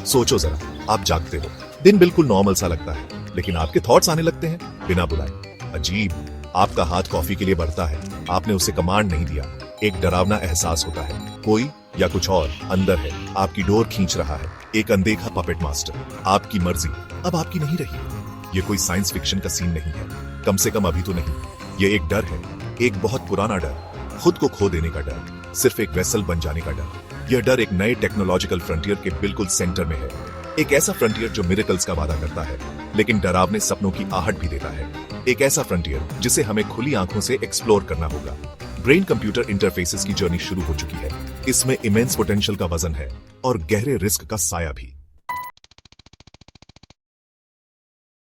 सोचो जरा, आप जागते हो, दिन बिल्कुल नॉर्मल सा लगता है, लेकिन आपके थॉट्स आने लगते हैं बिना बुलाए। अजीब, आपका हाथ कॉफी के लिए बढ़ता है, आपने उसे कमांड नहीं दिया। एक डरावना एहसास होता है, कोई या कुछ और अंदर है, आपकी डोर खींच रहा है। एक अनदेखा पपेट मास्टर, आपकी मर्जी अब आपकी नहीं रही। ये कोई साइंस फिक्शन का सीन नहीं है, कम से कम अभी तो नहीं। ये एक डर है, एक बहुत पुराना डर, खुद को खो देने का डर, सिर्फ एक वेसल बन जाने का डर। यह डर एक नए टेक्नोलॉजिकल फ्रंटियर के बिल्कुल सेंटर में है। एक ऐसा फ्रंटियर जो मिरेकल्स का वादा करता है, लेकिन डरावने सपनों की आहट भी देता है। एक ऐसा फ्रंटियर जिसे हमें खुली आंखों से एक्सप्लोर करना होगा। ब्रेन कंप्यूटर इंटरफेसेस की जर्नी शुरू हो चुकी है। इसमें इमेंस पोटेंशियल का वजन है और गहरे रिस्क का साया भी।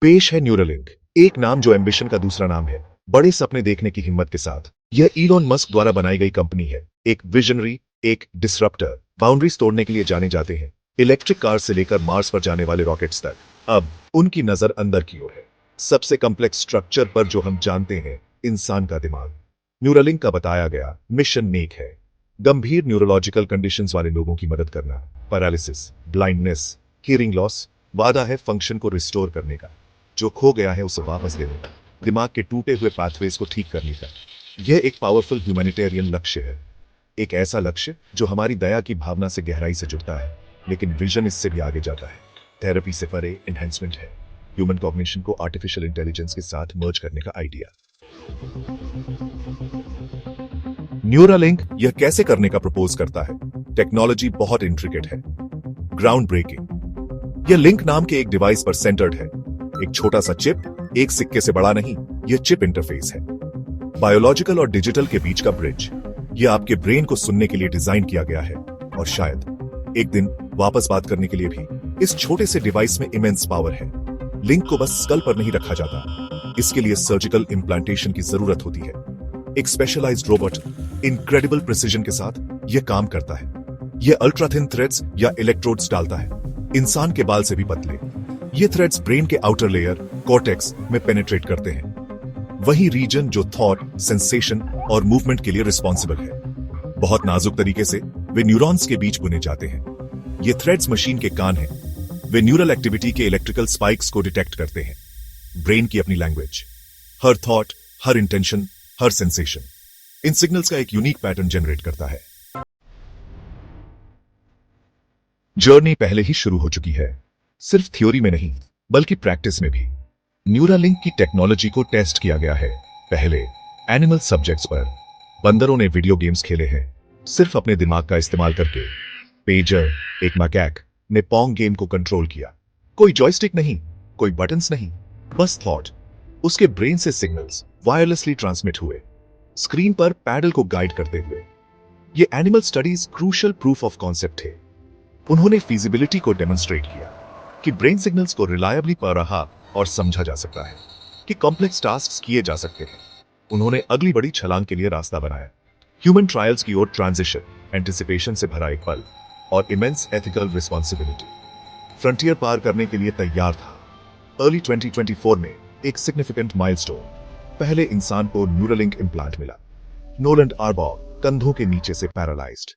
पेश है न्यूरालिंक, एक नाम जो एम्बिशन का दूसरा नाम है, बड़े सपने देखने की हिम्मत के साथ। यह इलॉन मस्क द्वारा बनाई गई कंपनी है, एक विजनरी, एक डिसरप्टर। बाउंड्रीज तोड़ने के लिए जाने जाते हैं, इलेक्ट्रिक कार से लेकर मार्स पर जाने वाले रॉकेट्स तक। अब उनकी नजर अंदर की ओर है, सबसे कॉम्प्लेक्स स्ट्रक्चर पर जो हम जानते हैं, इंसान का दिमाग। न्यूरालिंक का बताया गया मिशन नेक है, गंभीर न्यूरोलॉजिकल कंडीशंस वाले लोगों की मदद करना। Paralysis, blindness, hearing loss. वादा है फंक्शन को रिस्टोर करने का, जो खो गया है उसे वापस देने का, दिमाग के टूटे हुए पाथवेज को ठीक करने का। यह एक पावरफुल ह्यूमैनिटेरियन लक्ष्य है, एक ऐसा लक्ष्य जो हमारी दया की भावना से गहराई से जुड़ता है, लेकिन विजन इससे भी आगे जाता है। थेरेपी से परे एनहांसमेंट है, ह्यूमन कॉग्निशन को आर्टिफिशियल इंटेलिजेंस के साथ मर्ज करने का आइडिया। न्यूरालिंक यह कैसे करने का प्रपोज करता है? टेक्नोलॉजी बहुत इंट्रिकेट है, ग्राउंड ब्रेकिंग। यह लिंक नाम के एक डिवाइस पर सेंटर्ड है, एक छोटा सा चिप, एक सिक्के से बड़ा नहीं। यह चिप इंटरफेस है, बायोलॉजिकल और डिजिटल के बीच का ब्रिज। यह आपके ब्रेन को सुनने के लिए डिजाइन किया गया है, और शायद एक दिन वापस बात करने के लिए भी। इस छोटे से डिवाइस में इमेंस पावर है। लिंक को बस स्कल पर नहीं रखा जाता, इसके लिए सर्जिकल इम्प्लांटेशन की जरूरत होती है। एक स्पेशलाइज्ड रोबोट इनक्रेडिबल प्रिसीजन के साथ यह काम करता है। यह अल्ट्रा थिन थ्रेड्स या इलेक्ट्रोड्स डालता है, इंसान के बाल से भी पतले। ये थ्रेड्स ब्रेन के आउटर लेयर कॉर्टेक्स में पेनिट्रेट करते हैं, वही रीजन जो थॉट, सेंसेशन और मूवमेंट के लिए रिस्पॉन्सिबल है। बहुत नाजुक तरीके से वे न्यूरॉन्स के बीच बुने जाते हैं। ये थ्रेड्स मशीन के कान हैं, वे न्यूरल एक्टिविटी के इलेक्ट्रिकल स्पाइक्स को डिटेक्ट करते हैं। ब्रेन की अपनी language, her thought, her intention, her sensation in signals का एक यूनिक पैटर्न जनरेट करता है। जर्नी पहले ही शुरू हो चुकी है, सिर्फ थ्योरी में नहीं बल्कि प्रैक्टिस में भी। न्यूरालिंक की टेक्नोलॉजी को टेस्ट किया गया है, पहले एनिमल सब्जेक्ट्स पर। बंदरों ने वीडियो गेम्स खेले हैं, सिर्फ अपने दिमाग का इस्तेमाल करके। पेजर, एक मैकैक, ने पोंग गेम को कंट्रोल किया। कोई जॉयस्टिक नहीं, कोई बटन्स नहीं, बस थॉट। उसके ब्रेन से सिग्नल्स वायरलेसली ट्रांसमिट हुए, स्क्रीन पर पैडल को गाइड करते हुए। ये animal studies crucial proof of concept थे। उन्होंने फीजिबिलिटी को डेमोन्स्ट्रेट किया कि ब्रेन सिग्नल्स को रिलायबली पढ़ा और समझा जा सकता है, कि कॉम्प्लेक्स टास्क किए जा सकते हैं। उन्होंने अगली बड़ी छलांग के लिए रास्ता बनाया, ह्यूमन ट्रायल्स की ओर ट्रांजिशन, एंटिसिपेशन से भरा एक पल और इमेंस एथिकल रिस्पॉन्सिबिलिटी। फ्रंटियर पार करने के लिए तैयार था। अर्ली 2024 में एक सिग्निफिकेंट माइलस्टोन, पहले इंसान को न्यूरालिंक इम्प्लांट मिला। नोलैंड आर्बॉग कंधों के नीचे से पैरालाइज्ड।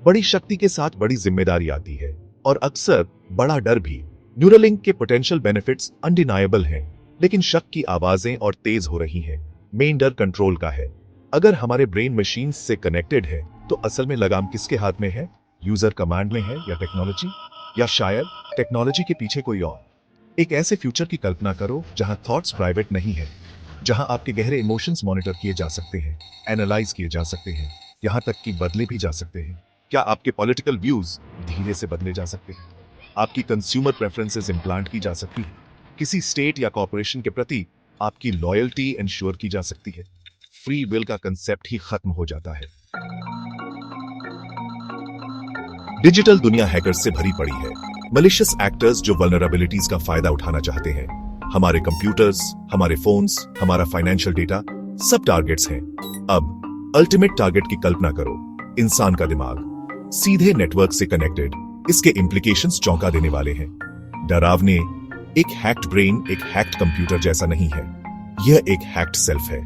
बड़ी शक्ति के साथ बड़ी जिम्मेदारी आती है, और अक्सर बड़ा डर भी। न्यूरालिंक के पोटेंशियल बेनिफिट्स अनडिनायबल हैं, लेकिन शक की आवाजें और तेज हो रही हैं। मेन डर कंट्रोल का है। अगर हमारे ब्रेन मशीन से कनेक्टेड है, तो असल में लगाम किसके हाथ में है? यूजर कमांड में है या टेक्नोलॉजी, या शायद टेक्नोलॉजी के पीछे कोई और? एक ऐसे फ्यूचर की कल्पना करो जहां थॉट्स प्राइवेट नहीं है, जहां आपके गहरे इमोशंस मॉनिटर किए जा सकते हैं, एनालाइज किए जा सकते हैं, यहां तक कि बदले भी जा सकते हैं। क्या आपके पॉलिटिकल व्यूज धीरे से बदले जा सकते हैं? आपकी कंज्यूमर प्रेफरेंसेस इम्प्लांट की जा सकती है? किसी स्टेट या कॉर्पोरेशन के प्रति आपकी लॉयल्टी इंश्योर की जा सकती है? फ्री विल का कंसेप्ट ही खत्म हो जाता है। डिजिटल दुनिया हैकर्स से भरी पड़ी है, मलिशियस एक्टर्स जो वल्नरेबिलिटीज का फायदा उठाना चाहते हैं। हमारे कंप्यूटर्स, हमारे फोन्स, हमारा फाइनेंशियल डेटा, सब टारगेट्स हैं। अब अल्टीमेट टारगेट की कल्पना करो, इंसान का दिमाग, सीधे नेटवर्क से कनेक्टेड। इसके इंप्लीकेशंस चौंका देने वाले हैं, डरावने। एक हैक्ड ब्रेन एक हैक्ड कंप्यूटर जैसा नहीं है, यह एक हैक्ड सेल्फ है।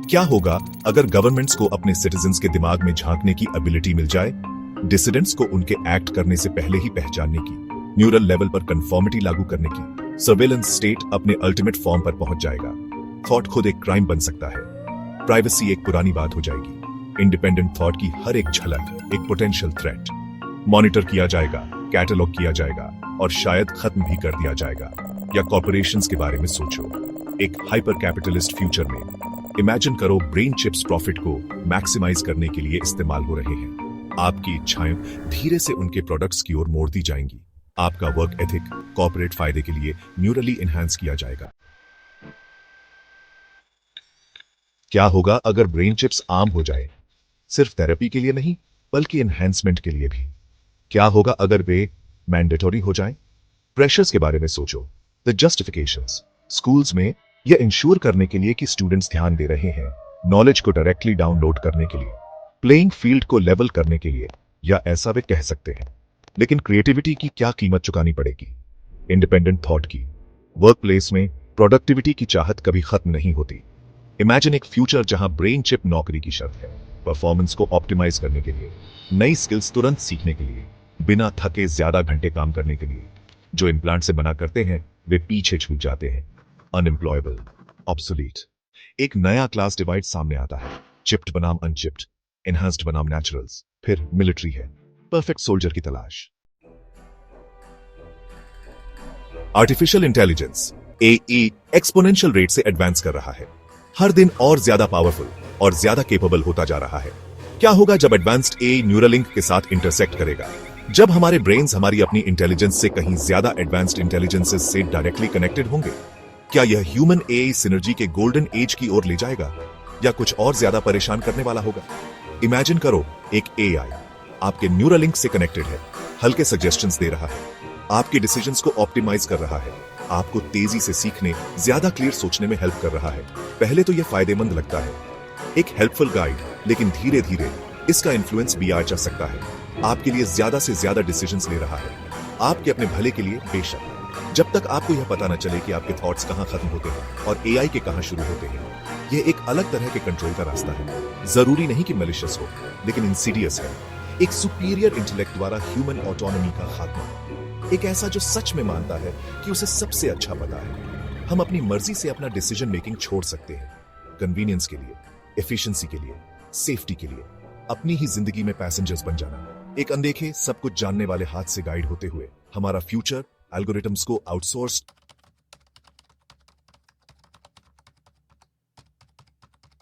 क्या होगा अगर गवर्नमेंट्स को अपने सिटीजन्स के दिमाग में झांकने की एबिलिटी मिल जाए? डिसिडेंट्स को उनके एक्ट करने से पहले ही पहचानने की, न्यूरल लेवल पर कंफर्मिटी लागू करने की, सर्वेलेंस स्टेट अपने अल्टीमेट फॉर्म पर पहुंच जाएगा। थॉट खुद एक क्राइम बन सकता है, प्राइवेसी एक पुरानी बात हो जाएगी, इंडिपेंडेंट थॉट की हर एक झलक एक पोटेंशियल थ्रेट, मॉनिटर किया जाएगा, कैटलॉग किया जाएगा और शायद खत्म भी कर दिया जाएगा। या कॉर्पोरेशंस के बारे में सोचो, एक हाइपर कैपिटलिस्ट फ्यूचर में इमेजिन करो ब्रेन चिप्स प्रॉफिट को मैक्सिमाइज करने के लिए इस्तेमाल हो रहे हैं। आपकी इच्छाएं धीरे से उनके प्रोडक्ट्स की ओर मोड़ दी जाएंगी। आपका वर्क एथिक कॉर्पोरेट फायदे के लिए न्यूरली एनहांस किया जाएगा। क्या होगा अगर ब्रेन चिप्स आम हो जाए? सिर्फ थेरेपी के लिए नहीं, बल्कि एनहांसमेंट के लिए भी। क्या होगा अगर वे मैंडेटरी हो जाएं? प्रेशर्स के बारे में सोचो, द जस्टिफिकेशंस। स्कूल्स में यह इंश्योर करने के लिए कि स्टूडेंट्स ध्यान दे रहे हैं, नॉलेज को डायरेक्टली डाउनलोड करने के लिए, प्लेइंग फील्ड को लेवल करने के लिए, या ऐसा वे कह सकते हैं। लेकिन क्रिएटिविटी की क्या कीमत चुकानी पड़ेगी? इंडिपेंडेंट थॉट की। वर्क प्लेस में प्रोडक्टिविटी की चाहत कभी खत्म नहीं होती। इमेजिन एक फ्यूचर जहां ब्रेन चिप नौकरी की शर्त है, परफॉर्मेंस को ऑप्टिमाइज करने के लिए, नई स्किल्स तुरंत सीखने के लिए, बिना थके ज्यादा घंटे काम करने के लिए। जो इम्प्लांट से बना करते हैं वे पीछे छूट जाते हैं, अनएम्प्लॉयबल, ऑब्सोलीट। एक नया क्लास डिवाइड सामने आता है, चिप्ड बनाम अनचिप्ड, एनहांस्ड बनाम नेचुरल्स। फिर मिलिट्री है, परफेक्ट सोल्जर की तलाश। Artificial intelligence AI exponential rate से एडवांस कर रहा है, हर दिन और ज्यादा पावरफुल और ज्यादा केपेबल होता जा रहा है। क्या होगा जब एडवांस्ड एआई न्यूरलिंक के साथ इंटरसेक्ट करेगा? जब हमारे ब्रेन्स हमारी अपनी इंटेलिजेंस से कहीं ज्यादा एडवांस्ड इंटेलिजेंसेस से डायरेक्टली कनेक्टेड होंगे? क्या यह ह्यूमन एआई सिनर्जी के गोल्डन एज की ओर ले जाएगा, या कुछ और ज्यादा परेशान करने वाला होगा? इमेजिन करो, एक एआई आपके न्यूरलिंक से कनेक्टेड है, हल्के सजेशंस दे रहा है, आपके डिसीजंस को ऑप्टिमाइज कर रहा है, आपको तेजी से सीखने, ज्यादा क्लियर सोचने में हेल्प कर रहा है। पहले तो यह फायदेमंद लगता है, एक हेल्पफुल गाइड, लेकिन धीरे धीरे इसका इन्फ्लुएंस भी आ जा सकता है। आपके लिए ज्यादा से ज्यादा डिसीजंस ले रहा है, आपके अपने भले के लिए बेशक, जब तक आपको यह पता न चले कि आपके थॉट्स कहां खत्म होते हैं और एआई के कहां शुरू होते हैं। यह एक अलग तरह के कंट्रोल का रास्ता है। जरूरी नहीं कि मैलिशियस हो, लेकिन इंसीडियस है। एक सुपीरियर इंटेलेक्ट द्वारा ह्यूमन ऑटोनॉमी का खात्मा, एक ऐसा जो सच में मानता है कि उसे सबसे अच्छा पता है। हम अपनी मर्जी से अपना डिसीजन मेकिंग छोड़ सकते हैं, कन्वीनियंस के लिए, एफिशिएंसी के लिए, सेफ्टी के लिए, अपनी ही जिंदगी में पैसेंजर्स बन जाना। एक अनदेखे सब कुछ जानने वाले हाथ से गाइड होते हुए हमारा फ्यूचर एल्गोरिथम्स को आउटसोर्स्ड